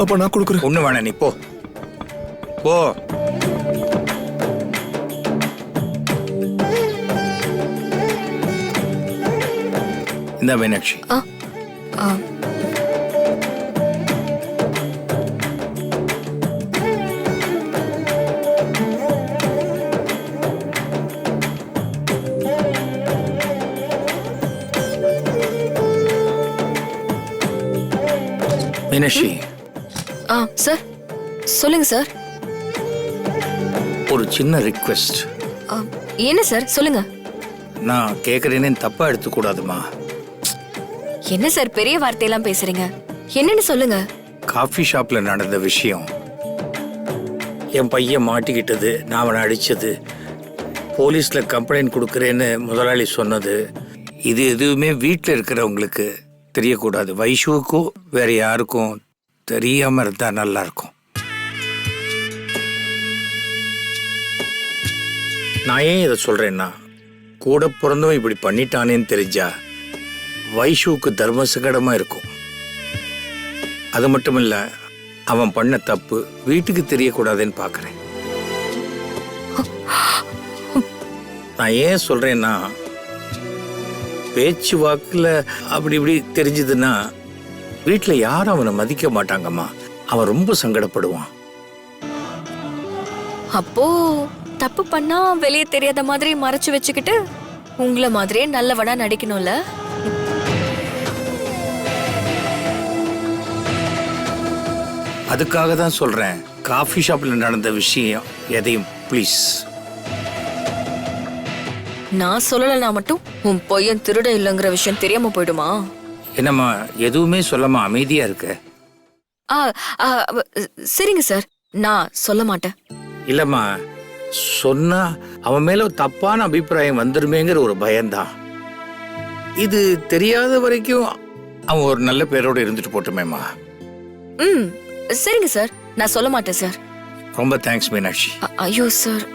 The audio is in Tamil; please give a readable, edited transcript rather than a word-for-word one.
வேணாப்பா, நான் கொடுக்குறேன். ஒண்ணு வேணாம், நீ போ போ. இந்த மீனாட்சி, மீனாட்சி, சார் சொல்லுங்க சார். ஒரு சின்ன ரிக்வெஸ்ட். என்ன சார் சொல்லுங்க. நான் கேட்கறேன்னு தப்பா எடுத்துக்கூடாதுமா. என்ன சார் பெரிய வார்த்தையெல்லாம் பேசுறீங்க? என்னன்னு சொல்லுங்க. காஃபி ஷாப்ல நடந்த விஷயம், என் பையன் மாட்டிக்கிட்டது, நான் அவனை அடிச்சது, போலீஸ்ல கம்ப்ளைண்ட் கொடுக்குறேன்னு முதலாளி சொன்னது, இது எதுவுமே வீட்டில் இருக்கிறவங்களுக்கு தெரியக்கூடாது. வைஷுவுக்கோ வேற யாருக்கும் தெரியாம இருந்தா நல்லா இருக்கும். நான் ஏன் இதை சொல்றேன்னா, கூட பிறந்தவன் இப்படி பண்ணிட்டானேன்னு தெரிஞ்சா வைஷுவுக்கு தர்ம சங்கடமா இருக்கும். அது மட்டும் இல்ல, அவன் பண்ண தப்பு வீட்டுக்கு தெரியக்கூடாதுன்னு பாக்குறேன். நான் ஏன் சொல்றேன்னா, பேச்சு வாக்குல அப்படி இப்படி தெரிஞ்சதுன்னா வீட்டுல யாரும் அவனை மதிக்க மாட்டாங்கம்மா. அவன் ரொம்ப சங்கடப்படுவான். அப்போ தப்பு பண்ணா வெளியே தெரியாத மாதிரி மறைச்சு வச்சுக்கிட்டு உங்களை மாதிரியே நல்லவனா நடிக்கணும்ல. அதுக்காக தான் சொல்றேன், காஃபி ஷாப்ல நடந்த விஷயம் எதையும் ப்ளீஸ். நான் சொல்லலைன்னா மட்டும் உன் பையன் திருட இல்லைங்கிற விஷயம் தெரியாம போயிடுமா? என்னம்மா எதுவுமே சொல்லாம அமைதியா இருக்க? சரிங்க சார், நான் சொல்ல மாட்டேன். இல்லம்மா, சொன்னா அவன் மேல தப்பான அபிப்பிராயம் வந்துருமேங்கிற ஒரு பயம்தான். இது தெரியாத வரைக்கும் அவன் ஒரு நல்ல பேரோட இருந்துட்டு போட்டுமேம்மா. சரிங்க சார், நான் சொல்ல மாட்டேன் சார். ரொம்ப தேங்க்ஸ் மீனாட்சி. ஐயோ சார்,